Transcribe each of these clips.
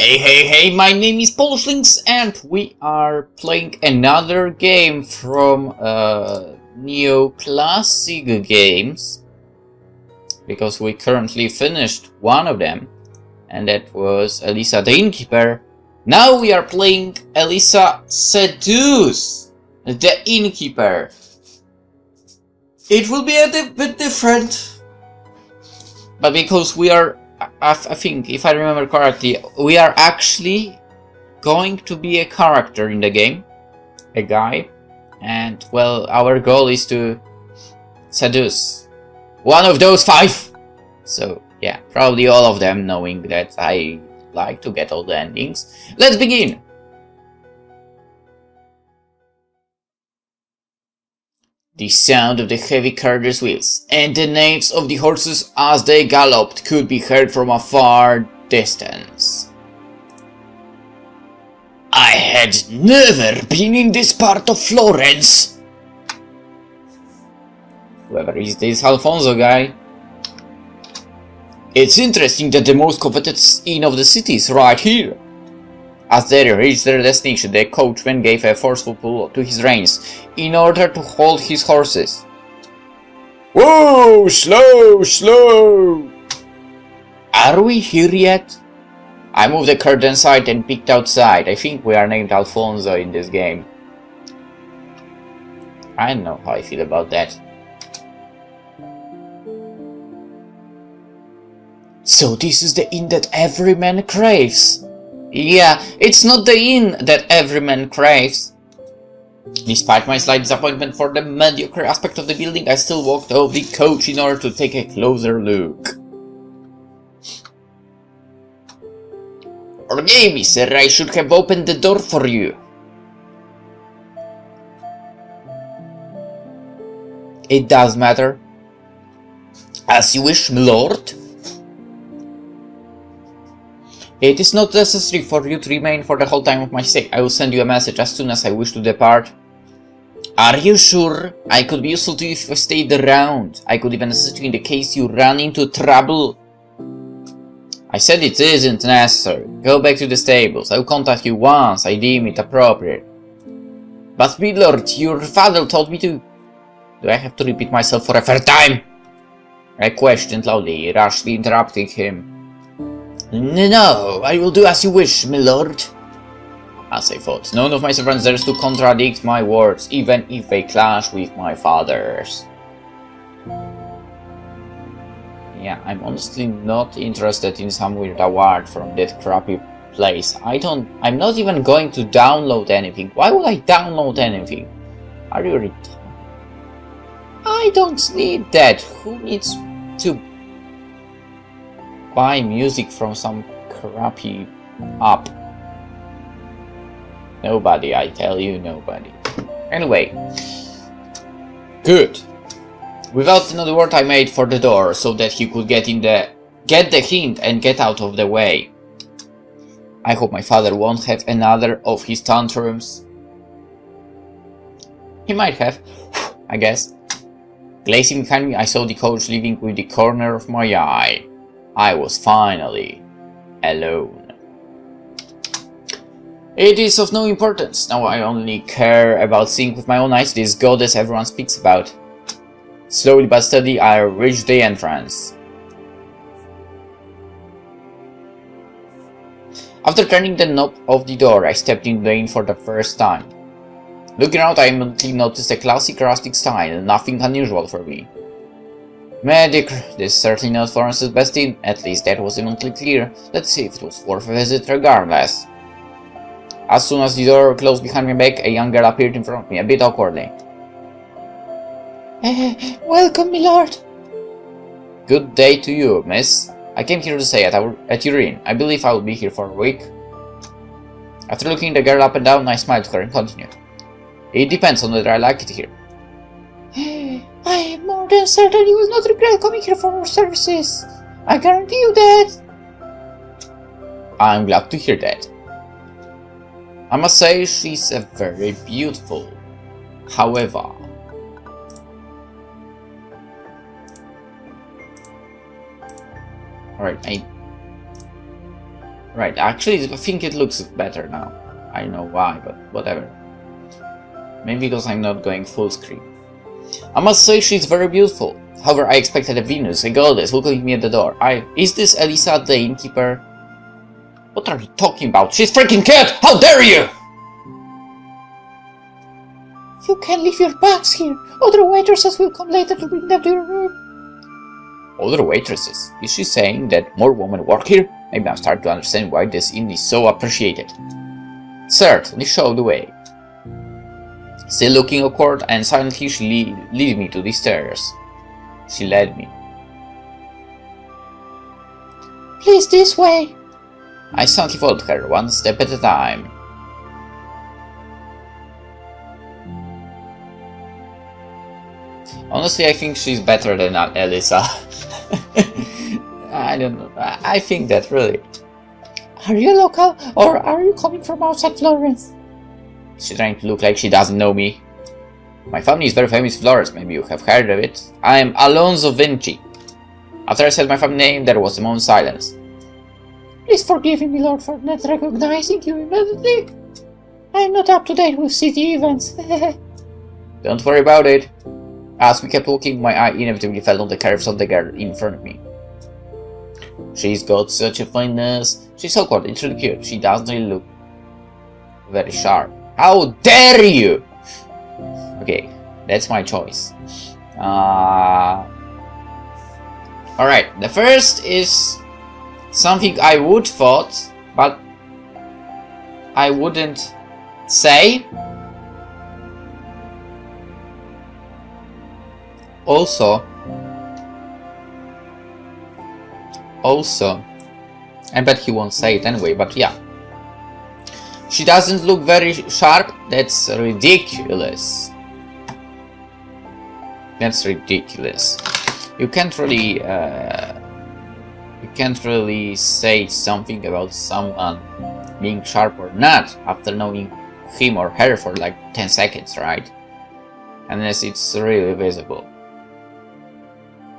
Hey, my name is PolishLynx and we are playing another game from Neoclassic games, because we currently finished one of them, and that was Elisa the Innkeeper. Now we are playing Elisa Seduce the Innkeeper. It will be a bit different, but because we are, I think, if I remember correctly, we are actually going to be a character in the game, a guy, and well, our goal is to seduce one of those 5. So yeah, probably all of them, knowing that I like to get all the endings. Let's begin! The sound of the heavy carriage wheels and the neighs of the horses as they galloped could be heard from a far distance. I had never been in this part of Florence. Whoever is this Alfonso guy? It's interesting that the most coveted inn of the city is right here. As they reached their destination, the coachman gave a forceful pull to his reins in order to hold his horses. Whoa! Slow! Are we here yet? I moved the curtain aside and peeked outside. I think we are named Alfonso in this game. I don't know how I feel about that. So this is the inn that every man craves. Yeah, it's not the inn that every man craves. Despite my slight disappointment for the mediocre aspect of the building, I still walked off the coach in order to take a closer look. Forgive me, sir, I should have opened the door for you. It does matter. As you wish, my lord. It is not necessary for you to remain for the whole time of my stay. I will send you a message as soon as I wish to depart. Are you sure? I could be useful to you if I stayed around. I could even assist you in the case you run into trouble. I said it isn't necessary. Go back to the stables. I will contact you once I deem it appropriate. But my lord, your father told me to... Do I have to repeat myself for a third time? I questioned loudly, rashly interrupting him. No, I will do as you wish, my lord. As I thought, none of my servants dares to contradict my words, even if they clash with my father's. Yeah, I'm honestly not interested in some weird award from that crappy place. I'm not even going to download anything. Why would I download anything? Are you retarded? I don't need that. Who needs to buy music from some crappy app? Nobody, I tell you, nobody. Anyway, good. Without another word, I made for the door so that he could get the hint and get out of the way. I hope my father won't have another of his tantrums. He might have, I guess. Gazing behind me, I saw the coach leaving with the corner of my eye. I was finally alone. It is of no importance. Now I only care about seeing with my own eyes this goddess everyone speaks about. Slowly but steadily, I reached the entrance. After turning the knob of the door, I stepped in the inn for the first time. Looking around, I immediately noticed a classic rustic style, nothing unusual for me. Medic, this is certainly not Florence's best inn, at least that was immediately clear. Let's see if it was worth a visit regardless. As soon as the door closed behind my back, a young girl appeared in front of me, a bit awkwardly. Welcome, my lord. Good day to you, miss. I came here to stay at your inn. I believe I will be here for a week. After looking the girl up and down, I smiled to her and continued. It depends on whether I like it here. I am more than certain you will not regret coming here for our services. I guarantee you that. I'm glad to hear that. I must say she's very beautiful. However, alright, Right, actually, I think it looks better now. I don't know why, but whatever. Maybe because I'm not going full screen. I must say she's very beautiful. However, I expected a Venus, a goddess, welcoming me at the door. Is this Elisa, the innkeeper? What are you talking about? She's freaking cat! How dare you! You can leave your bags here. Other waitresses will come later to bring them to your room. Other waitresses? Is she saying that more women work here? Maybe I'm starting to understand why this inn is so appreciated. Certainly, show the way. Still looking awkward and silently, she lead me to the stairs. She led me. Please, this way. I silently followed her, one step at a time. Honestly, I think she's better than Elisa. I don't know. I think that, really. Are you local, or are you coming from outside Florence? She's trying to look like she doesn't know me. My family is very famous in Florence, maybe you have heard of it. I am Alonso Vinci. After I said my family name, there was a moment's silence. Please forgive me, Lord, for not recognizing you immediately. I am not up to date with city events. Don't worry about it. As we kept walking, my eye inevitably fell on the curves of the girl in front of me. She's got such a fine nose. She's awkward, it's really cute. She doesn't really look very sharp. How dare you! Okay, that's my choice. Alright, the first is something I would thought, but I wouldn't say. Also, I bet he won't say it anyway, but yeah. She doesn't look very sharp. That's ridiculous. That's ridiculous. You can't really say something about someone being sharp or not after knowing him or her for like 10 seconds, right? Unless it's really visible.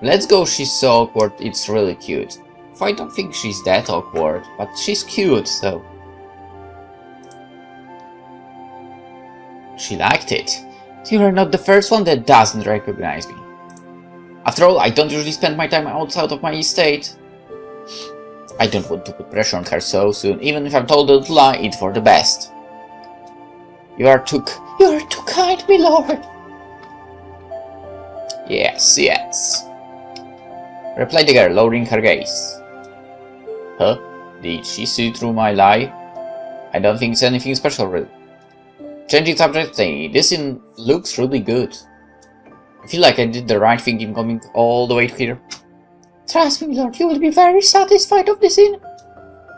Let's go, she's so awkward, it's really cute. I don't think she's that awkward, but she's cute, so... She liked it. You are not the first one that doesn't recognize me. After all, I don't usually spend my time outside of my estate. I don't want to put pressure on her so soon, even if I'm told to lie, it's for the best. You are too kind, my lord. Yes, yes. Replied the girl, lowering her gaze. Huh? Did she see through my lie? I don't think it's anything special, really. Changing subject, this inn looks really good. I feel like I did the right thing in coming all the way here. Trust me, lord, you will be very satisfied of this inn.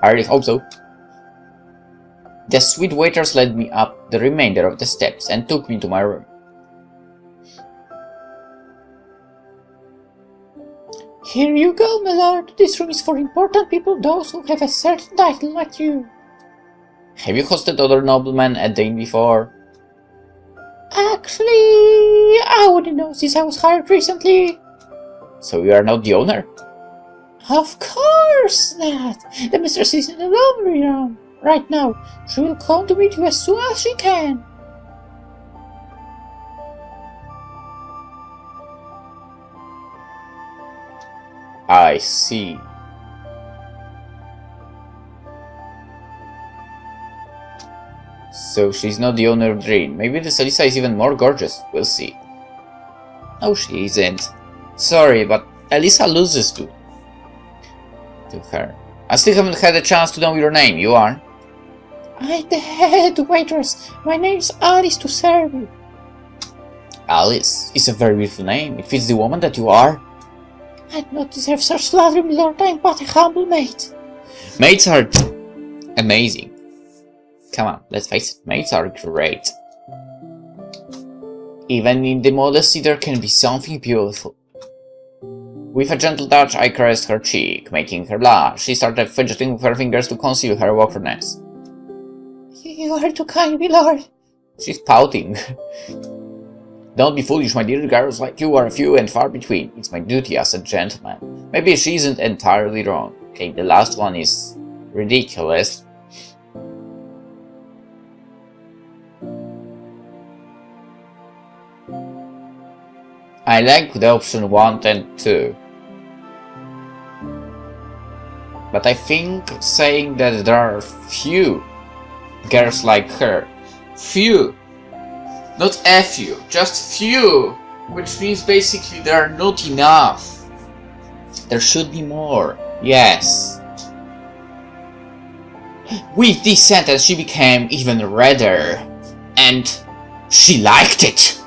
I really hope so. The sweet waiters led me up the remainder of the steps and took me to my room. Here you go, my lord. This room is for important people, those who have a certain title like you. Have you hosted other noblemen at the inn before? Actually, I wouldn't know since I was hired recently. So you are not the owner? Of course not. The mistress is in the laundry room right now. She will come to meet you as soon as she can. I see. So she's not the owner of the inn. Maybe this Elisa is even more gorgeous. We'll see. No, she isn't. Sorry, but Elisa loses to her. I still haven't had a chance to know your name. You are? I'm the head waitress. My name's Alice to serve you. Alice is a very beautiful name. It fits the woman that you are. I do not deserve such flattery, my lord. I am but a humble maid. Maids are amazing. Come on, let's face it, maids are great. Even in the modesty there can be something beautiful. With a gentle touch I caressed her cheek, making her blush. She started fidgeting with her fingers to conceal her awkwardness. You are too kind, my lord. She's pouting. Don't be foolish, my dear. Girls like you are few and far between. It's my duty as a gentleman. Maybe she isn't entirely wrong. Okay, the last one is ridiculous. I like the option 1 and 2. But I think saying that there are few girls like her. Few. Not a few, just few. Which means basically there are not enough. There should be more. Yes. With this sentence she became even redder. And she liked it.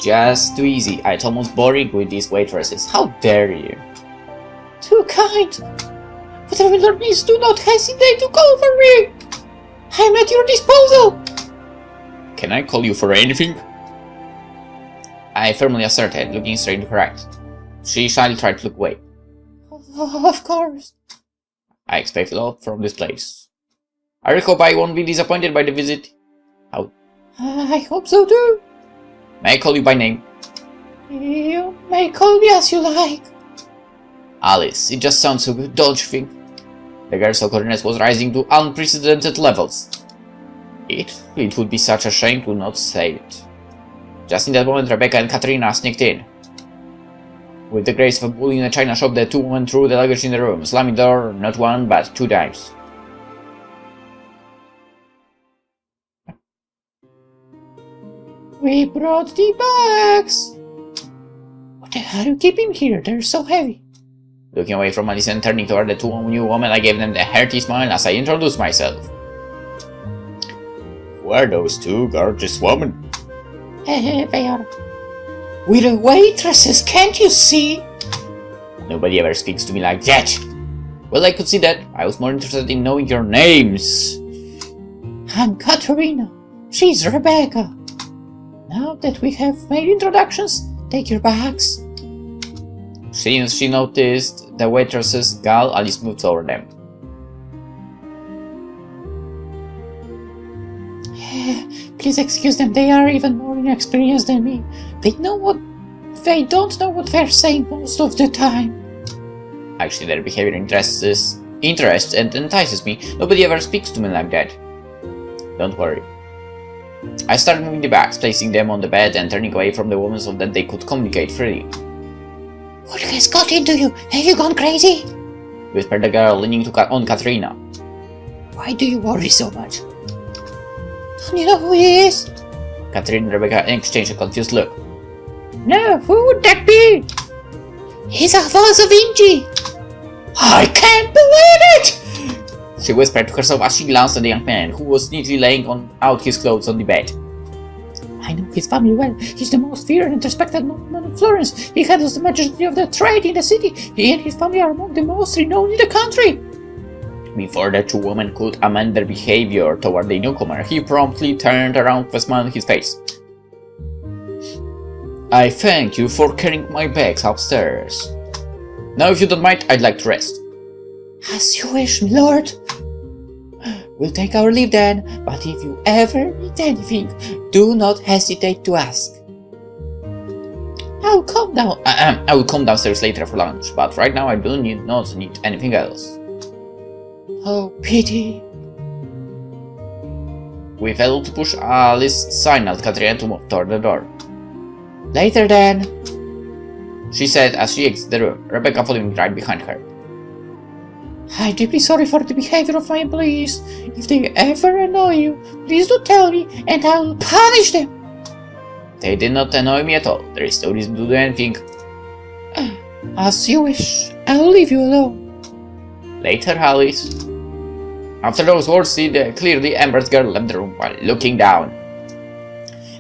Just too easy. It's almost boring with these waitresses. How dare you? Too kind. Whatever Lord needs, do not hesitate to call for me. I'm at your disposal. Can I call you for anything? I firmly asserted, looking straight into her eyes. She shyly tried to look away. Of course. I expect a lot from this place. I really hope I won't be disappointed by the visit. How? I hope so too. May I call you by name? You may call me as you like. Alice, it just sounds so good, don't you think? The girl's awkwardness was rising to unprecedented levels. It would be such a shame to not say it. Just in that moment, Rebecca and Katrina sneaked in. With the grace of a bull in a china shop, the two women threw the luggage in the room, slamming the door not one but 2 times. We brought the bags. What the hell are you keeping here? They're so heavy. Looking away from Alice and turning toward the 2 new women, I gave them the hearty smile as I introduced myself. Who are those 2 gorgeous women? They are. We're the waitresses, can't you see? Nobody ever speaks to me like that. Well, I could see that. I was more interested in knowing your names. I'm Katerina. She's Rebecca. Now that we have made introductions, take your bags. Since she noticed the waitress's gal, Alice moved over them. Please excuse them, they are even more inexperienced than me. They don't know what they're saying most of the time. Actually, their behavior interests and entices me. Nobody ever speaks to me like that. Don't worry. I started moving the bags, placing them on the bed and turning away from the woman so that they could communicate freely. What has got into you? Have you gone crazy? Whispered the girl, leaning on Katrina. Why do you worry so much? Don't you know who he is? Katrina and Rebecca exchanged a confused look. No, who would that be? He's Alfonso Vinci! I can't believe it! She whispered to herself as she glanced at the young man, who was neatly laying out his clothes on the bed. I know his family well. He's the most feared and respected nobleman of Florence. He handles the majority of the trade in the city. He and his family are among the most renowned in the country. Before the 2 women could amend their behavior toward the newcomer, he promptly turned around with a smile on his face. I thank you for carrying my bags upstairs. Now, if you don't mind, I'd like to rest. As you wish, my lord. We'll take our leave then, but if you ever need anything, do not hesitate to ask. I will come downstairs later for lunch, but right now I do not need anything else. Oh, pity. We failed to push Alice signaled Katrina to move toward the door. Later then, she said as she exited the room, Rebecca following right behind her. I'm deeply sorry for the behavior of my employees. If they ever annoy you, please do tell me and I will punish them. They did not annoy me at all. There is no reason to do anything. As you wish. I will leave you alone. Later, Alice. After those words, the clearly embarrassed girl left the room while looking down.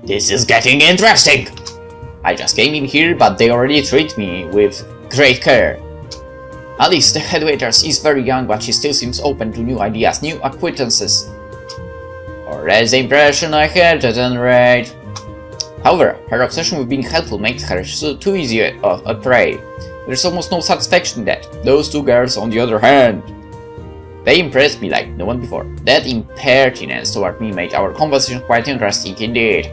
This is getting interesting. I just came in here, but they already treat me with great care. Alice, the head waitress, is very young, but she still seems open to new ideas, new acquaintances. Or that's the impression I had at any rate. However, her obsession with being helpful makes her too easy a prey. There's almost no satisfaction in that. Those 2 girls, on the other hand, they impressed me like no one before. That impertinence toward me made our conversation quite interesting indeed.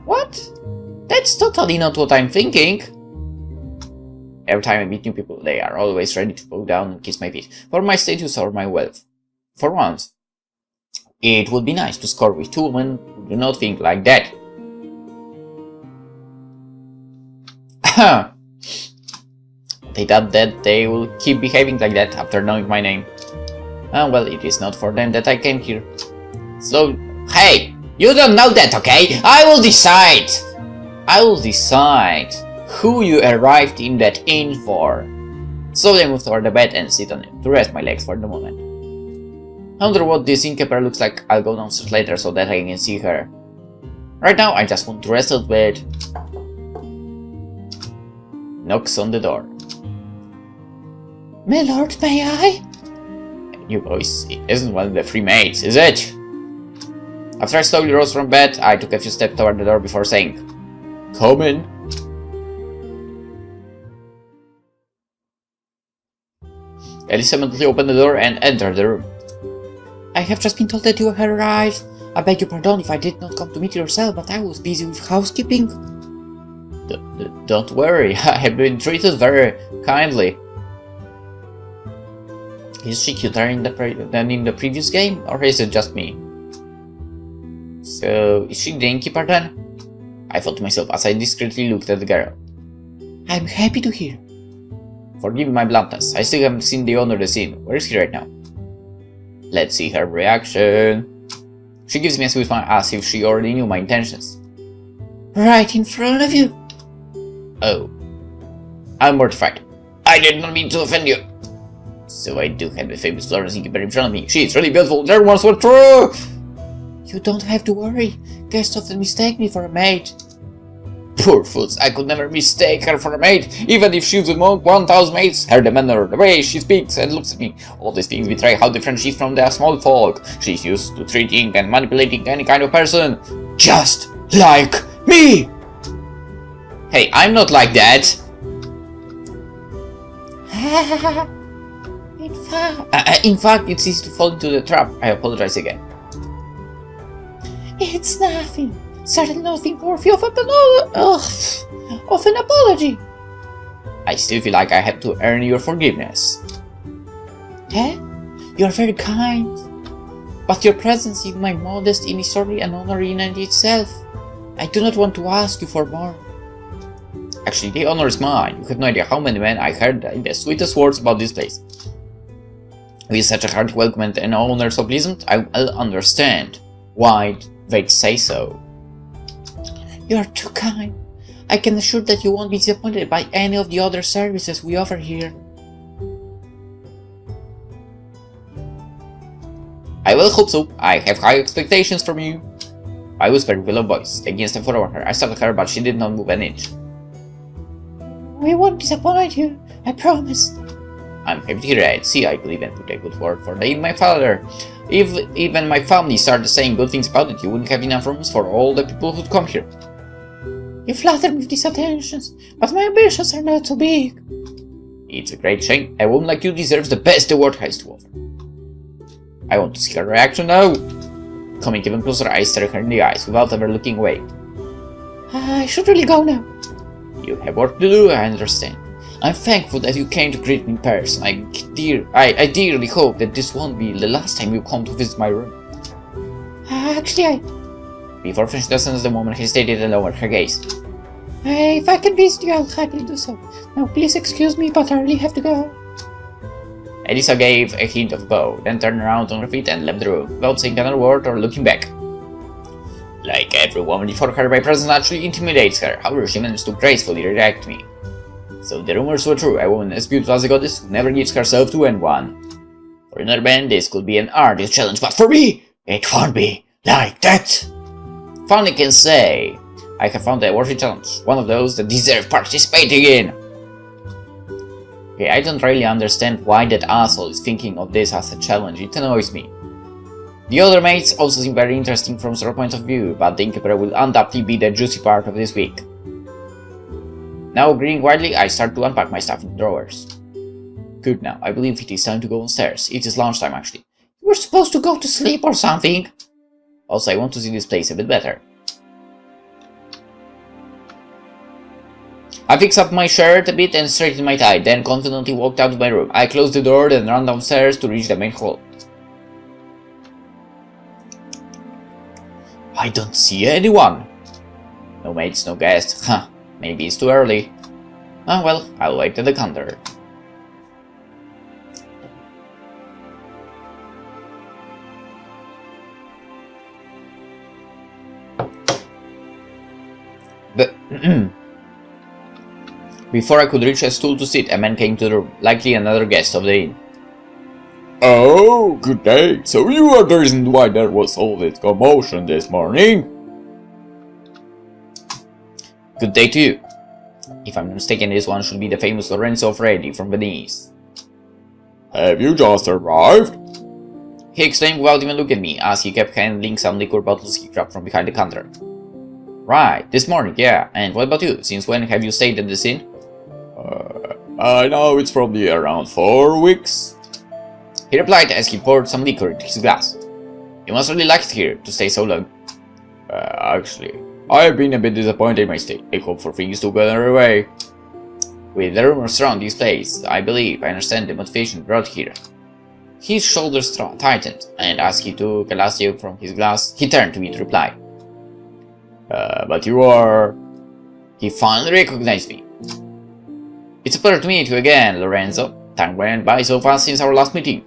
What? That's totally not what I'm thinking. Every time I meet new people, they are always ready to bow down and kiss my feet, for my status or my wealth. For once, it would be nice to score with 2 women who do not think like that. They thought that they will keep behaving like that after knowing my name. Well, it is not for them that I came here. So, hey, you don't know that, okay? I will decide who you arrived in that inn for. So I move toward the bed and sit on it to rest my legs for the moment. I wonder what this innkeeper looks like. I'll go downstairs later so that I can see her. Right now, I just want to rest on bed. Knocks on the door. My lord, may I? New voice. It isn't one of the 3 maids, is it? After I slowly rose from bed, I took a few steps toward the door before saying, "Come in." Elisa immediately opened the door and entered the room. I have just been told that you have arrived. I beg your pardon if I did not come to meet you yourself, but I was busy with housekeeping. Don't worry, I have been treated very kindly. Is she cuter than in the previous game, or is it just me? So, is she the innkeeper then? I thought to myself as I discreetly looked at the girl. I'm happy to hear. Forgive me my bluntness, I still haven't seen the owner of the scene. Where is he right now? Let's see her reaction. She gives me a swift smile as if she already knew my intentions. Right in front of you. Oh. I'm mortified. I did not mean to offend you. So I do have the famous Florence innkeeper in front of me. She is really beautiful. Their words were true. You don't have to worry. Guests often mistake me for a maid. Poor fools, I could never mistake her for a maid, even if she was among 1,000 maids. Her demeanor, the way she speaks and looks at me, all these things betray how different she is from the small folk. She's used to treating and manipulating any kind of person, just like me! Hey, I'm not like that! In fact, it's easy to fall into the trap. I apologize again. It's nothing. Certainly nothing worthy of an apology. I still feel like I have to earn your forgiveness. Eh? You are very kind. But your presence in my modest inn is certainly an honor in and itself. I do not want to ask you for more. Actually, the honor is mine. You have no idea how many men I heard the sweetest words about this place. With such a hearty welcome and an owner so pleasant, I will understand why they'd say so. You are too kind. I can assure that you won't be disappointed by any of the other services we offer here. I will hope so. I have high expectations from you. I whispered with a low voice, taking a step forward her. I startled her, but she did not move an inch. We won't disappoint you, I promise. I'm happy to hear that. See, I could even put a good word for the inn, my father. If even my family started saying good things about it, you wouldn't have enough rooms for all the people who'd come here. You flatter me with these attentions, but my ambitions are not so big. It's a great shame. A woman like you deserves the best the world has to offer. I want to see her reaction now. Coming even closer, I stare her in the eyes without ever looking away. I should really go now. You have work to do, I understand. I'm thankful that you came to greet me in person. I dearly hope that this won't be the last time you come to visit my room. Actually, Before finishing the sentence, the woman hesitated and lowered her gaze. If I can visit you, I'll happily do so. Now please excuse me, but I really have to go. Elisa gave a hint of bow, then turned around on her feet and left the room, without saying another word or looking back. Like every woman before her, my presence naturally intimidates her. However, she managed to gracefully react to me. So the rumors were true. A woman as beautiful as a goddess who never gives herself to anyone. For another man, this could be an arduous challenge, but for me, it won't be like that. Finally can say, I have found a worthy challenge, one of those that deserve participating in. Okay, I don't really understand why that asshole is thinking of this as a challenge. It annoys me. The other mates also seem very interesting from their point of view, but the innkeeper will undoubtedly be the juicy part of this week. Now, agreeing widely, I start to unpack my stuff in the drawers. Good now, I believe it is time to go downstairs. It is lunchtime, actually. You were supposed to go to sleep or something. Also, I want to see this place a bit better. I fixed up my shirt a bit and straightened my tie, then confidently walked out of my room. I closed the door and ran downstairs to reach the main hall. I don't see anyone. No maids, no guests. Huh, maybe it's too early. Ah, well, I'll wait at the counter. But before I could reach a stool to sit, a man came to the room, likely another guest of the inn. Oh, good day. So you are the reason why there was all this commotion this morning? Good day to you. If I'm not mistaken, this one should be the famous Lorenzo Freddy from Venice. Have you just arrived? He exclaimed without even looking at me, as he kept handling some liquor bottles he grabbed from behind the counter. Right, this morning, yeah. And what about you? Since when have you stayed at this inn? I know it's probably around 4 weeks. He replied as he poured some liquor into his glass. You must really like it here, to stay so long. Actually, I have been a bit disappointed in my stay. I hope for things to go their way. With the rumors around this place, I believe I understand the motivation brought here. His shoulders tightened, and as he took a last sip from his glass, he turned to me to reply. But you are... He finally recognized me. It's a pleasure to meet you again, Lorenzo. Time went by so fast since our last meeting.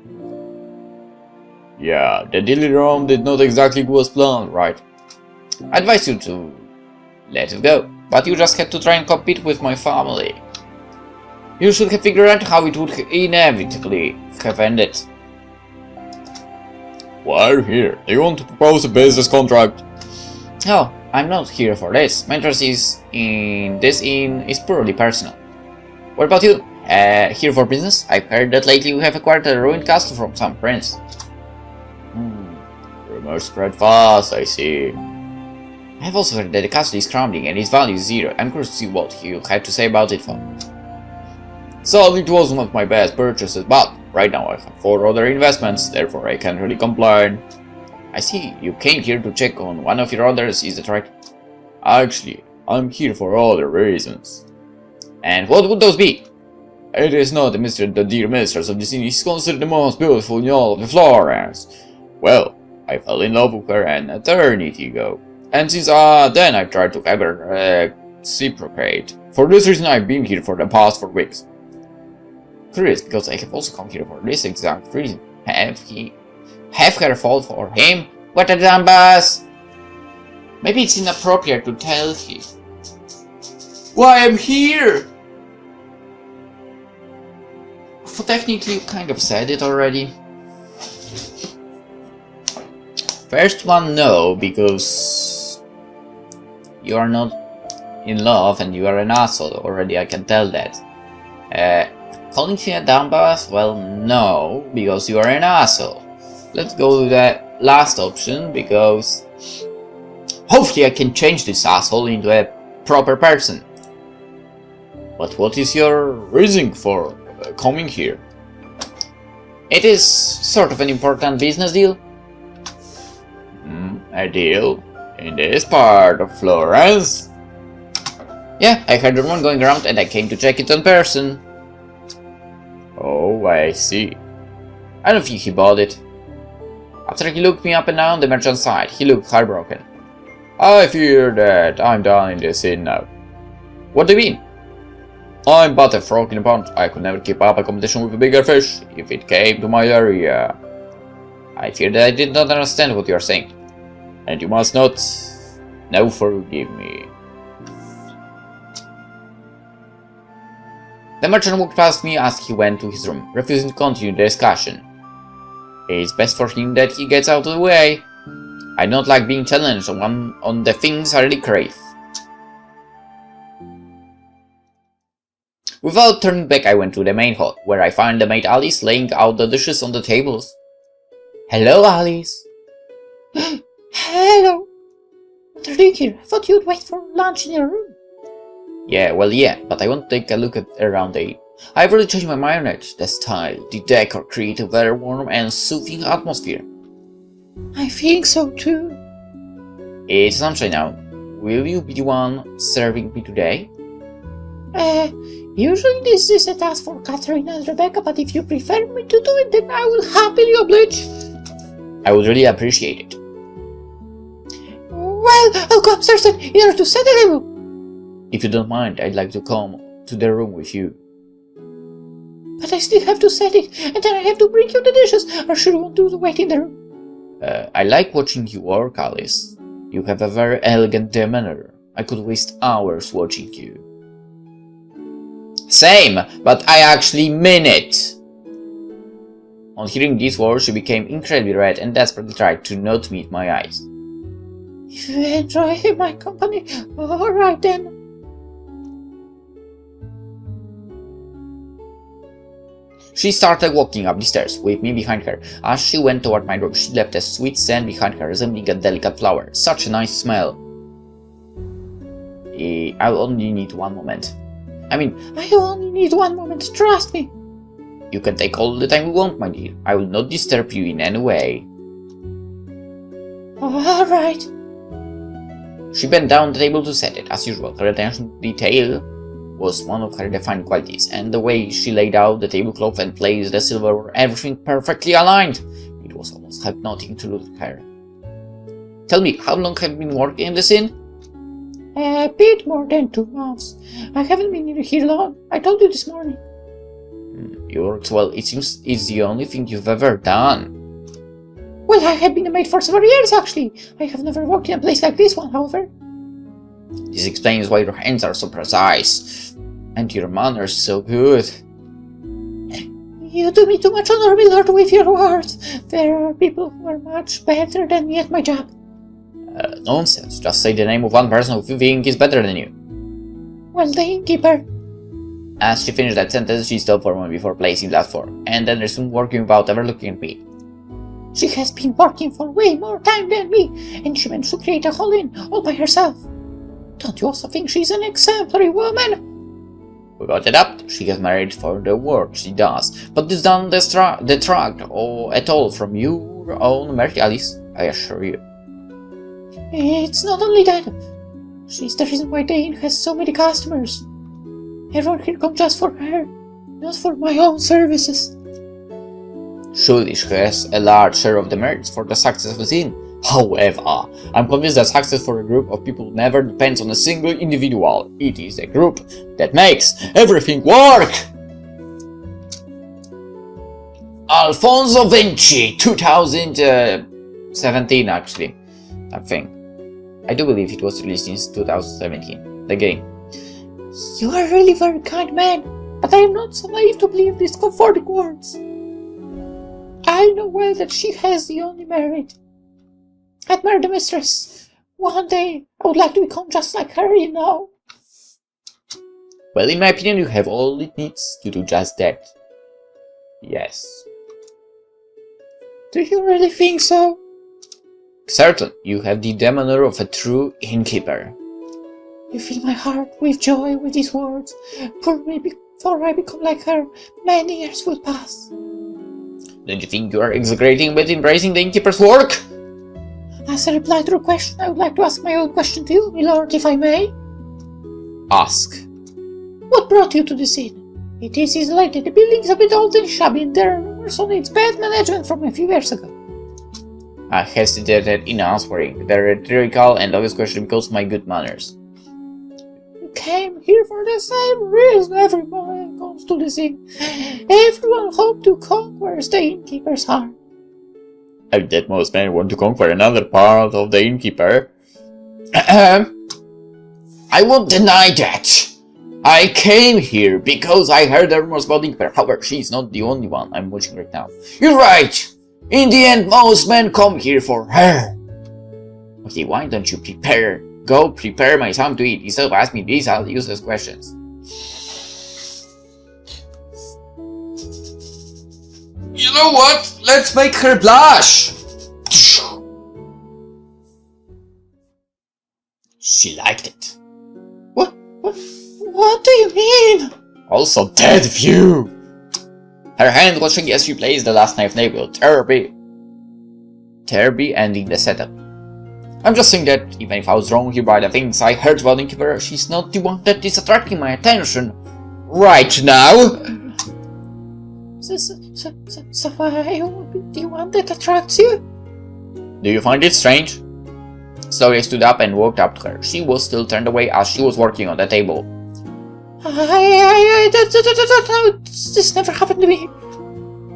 Yeah, the deal in Rome did not exactly go as planned, right? I advise you to let it go, but you just had to try and compete with my family. You should have figured out how it would inevitably have ended. Why are you here? Do you want to propose a business contract? No, I'm not here for this. My interest in this inn is purely personal. What about you? Here for business? I've heard that lately you have acquired a ruined castle from some prince. Rumors spread fast, I see. I've also heard that the castle is crumbling and its value is 0. I'm curious to see what you have to say about it, for. So it was one of my best purchases, but right now I have 4 other investments, therefore I can't really complain. I see, you came here to check on one of your others, is that right? Actually, I'm here for other reasons. And what would those be? It is not a mystery that the dear mistress of the city is considered the most beautiful in all of the Florence. Well, I fell in love with her an eternity ago, and since then I've tried to have her reciprocate. For this reason I've been here for the past 4 weeks. Curious, because I have also come here for this exact reason. Have her fall for him? What a dumbass! Maybe it's inappropriate to tell him. Why I'm here! So technically you kind of said it already. First one, no, because you are not in love and you are an asshole already, I can tell that. Calling him a dumbass? Well, no, because you are an asshole. Let's go to the last option, because hopefully I can change this asshole into a proper person. But what is your reason for coming here? It is sort of an important business deal. A deal? In this part of Florence? Yeah, I heard one going around and I came to check it in person. Oh, I see. I don't think he bought it. After he looked me up and down the merchant's side, he looked heartbroken. I fear that I'm done in this inn now. What do you mean? I'm but a frog in a pond. I could never keep up a competition with a bigger fish if it came to my area. I fear that I did not understand what you are saying. And you must not... Now forgive me. The merchant walked past me as he went to his room, refusing to continue the discussion. It's best for him that he gets out of the way. I don't like being challenged on the things I really crave. Without turning back, I went to the main hall, where I found the maid Alice laying out the dishes on the tables. Hello, Alice. Hello. What are you doing here? I thought you'd wait for lunch in your room. Yeah, but I want to take a look around the inn. I've really changed my mind on it. The style, the decor create a very warm and soothing atmosphere. I think so too. It's lunchtime now. Will you be the one serving me today? Usually this is a task for Catherine and Rebecca, but if you prefer me to do it, then I will happily oblige. I would really appreciate it. Well, I'll go upstairs then, in order to set the table. If you don't mind, I'd like to come to the room with you. But I still have to set it, and then I have to bring you the dishes, or should you want to wait in the room? I like watching you work, Alice. You have a very elegant demeanor. I could waste hours watching you. Same, but I actually mean it! On hearing these words, she became incredibly red and desperately tried to not meet my eyes. If you enjoy my company, alright then. She started walking up the stairs, with me behind her. As she went toward my room, she left a sweet scent behind her, resembling a delicate flower. Such a nice smell. I'll only need one moment. I only need one moment, trust me. You can take all the time you want, my dear. I will not disturb you in any way. Alright. She bent down the table to set it. As usual, her attention to detail was one of her defining qualities, and the way she laid out the tablecloth and placed the silverware, everything perfectly aligned. It was almost hypnotic to look at her. Tell me, how long have you been working in the scene? A bit more than 2 months. I haven't been here long. I told you this morning. You worked well. It seems it's the only thing you've ever done. Well, I have been a maid for several years, actually. I have never worked in a place like this one, however. This explains why your hands are so precise. And your manners so good. You do me too much honor, my lord, with your words. There are people who are much better than me at my job. Nonsense. Just say the name of one person who you think is better than you. Well, the innkeeper. As she finished that sentence, she stopped for a moment before placing that fork, and then resumed working without ever looking at me. She has been working for way more time than me, and she managed to create a whole inn all by herself. Don't you also think she's an exemplary woman? Without a doubt, she has married for the work she does, but this doesn't detract at all from your own merit, Alice, I assure you. It's not only that. She's the reason why the inn has so many customers. Everyone here comes just for her, not for my own services. Surely she has a large share of the merits for the success of the inn. However, I'm convinced that success for a group of people never depends on a single individual. It is a group that makes everything work! Alfonso Vinci, 2017 actually, I think. I do believe it was released in 2017, the game. You are really very kind man, but I am not so naive to believe these comforting words. I know well that she has the only merit. Admire the mistress. One day, I would like to become just like her, you know. Well, in my opinion, you have all it needs to do just that. Yes. Do you really think so? Certain, you have the demeanor of a true innkeeper. You fill my heart with joy with these words. For me, before I become like her, many years will pass. Don't you think you are exaggerating with embracing the innkeeper's work? As a reply to your question, I would like to ask my own question to you, my lord, if I may. Ask. What brought you to this inn? It is isolated, the building is a bit old and shabby, and there are rumors on its bad management from a few years ago. I hesitated in answering the rhetorical and obvious question because of my good manners. You came here for the same reason everyone comes to this inn. Everyone hoped to conquer the innkeeper's heart. I bet most men want to conquer another part of the innkeeper. I won't deny that. I came here because I heard the rumors about the innkeeper. However, she's not the only one I'm watching right now. You're right. In the end, most men come here for her. Okay, why don't you go prepare my time to eat instead of asking me these useless questions. You know what? Let's make her blush! She liked it. What do you mean? Also dead view! Her hand was shaking as she placed the last knife nail, terribly ending the setup. I'm just saying that, even if I was wrong here by the things I heard about the Innkeeper, she's not the one that is attracting my attention right now. So I would be the one that attracts you? Do you find it strange? Slowly I stood up and walked up to her. She was still turned away as she was working on the table. This never happened to me.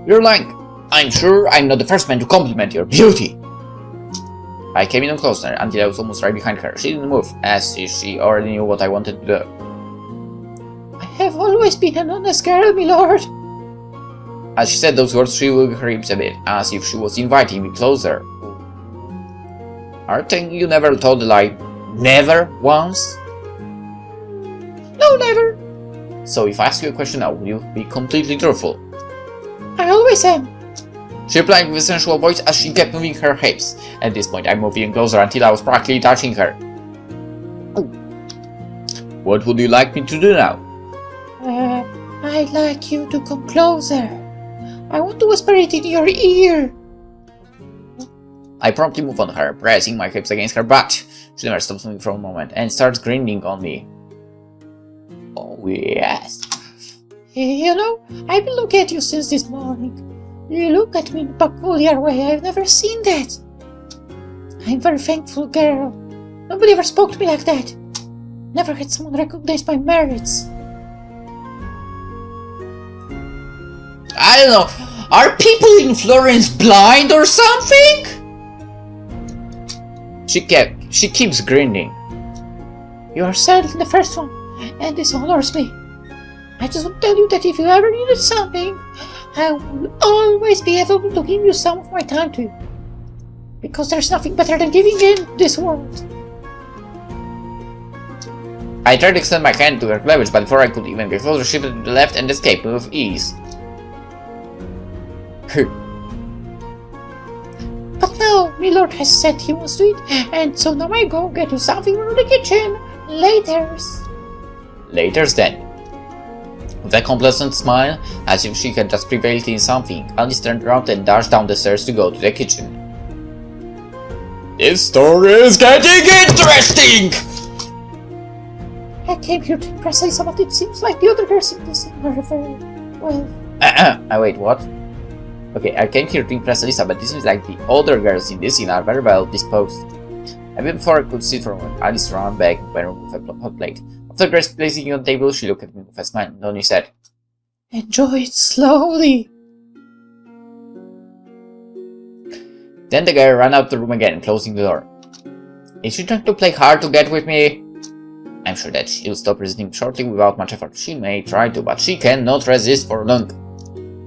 You're lying. I'm sure I'm not the first man to compliment your beauty. I came in closer until I was almost right behind her. She didn't move, as if she already knew what I wanted to do. I have always been an honest girl, my lord. As she said those words, she wigged her hips a bit, as if she was inviting me closer. Aren't you never told a lie? Never once? No, never. So if I ask you a question now, will you be completely truthful? I always am. She replied with a sensual voice as she kept moving her hips. At this point, I moved even closer until I was practically touching her. Oh. What would you like me to do now? I'd like you to come closer. I want to whisper it in your ear. I promptly moved on her, pressing my hips against her butt. She never stops moving for a moment and starts grinning on me. Oh yes. You know, I've been looking at you since this morning. You look at me in a peculiar way. I've never seen that. I'm a very thankful girl. Nobody ever spoke to me like that. Never had someone recognize my merits. I don't know. Are people in Florence blind or something? She keeps grinning. You are certainly the first one, and this honors me. I just want to tell you that if you ever needed something, I will always be able to give you some of my time to you. Because there's nothing better than giving in this world. I tried to extend my hand to her cleavage, but before I could even get closer, she shifted to the left and escaped with ease. But now, my lord has said he wants to eat, and so now I go get you something from the kitchen. Laters. Laters then. With a complacent smile, as if she had just prevailed in something, Alice turned around and dashed down the stairs to go to the kitchen. This story is getting interesting! I came here to impress Elisa, but it seems like the other girls in this scene are very well. Wait, what? Okay, I came here to impress Elisa, but this seems like the older girls in this scene are very well disposed. Even before I could sit for a moment, Alice ran back to my room with a hot plate. After Grace placing it on the table, she looked at me with a smile and only said, Enjoy it slowly. Then the girl ran out the room again, closing the door. Is she trying to play hard to get with me? I'm sure that she'll stop resisting shortly without much effort. She may try to, but she cannot resist for long.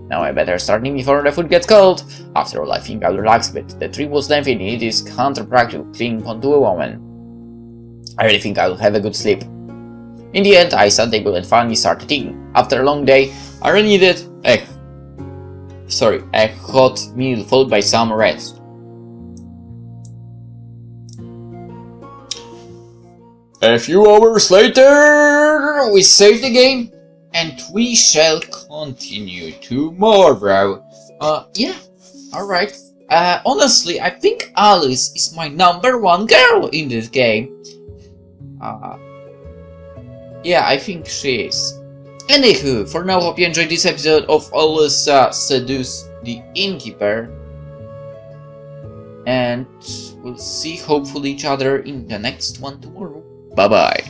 Now I better start eating before the food gets cold. After all, I think I'll relax a bit. The trip was lengthy and it is counterproductive to cling onto a woman. I really think I'll have a good sleep. In the end, I sat at the table and finally started eating. After a long day, I really needed a hot meal followed by some rest. A few hours later, we saved the game, and we shall continue tomorrow. Yeah, alright. Honestly, I think Alice is my #1 girl in this game. Yeah, I think she is. Anywho, for now, hope you enjoyed this episode of Elisa Seduce the Innkeeper. And we'll see hopefully each other in the next one tomorrow. Bye bye.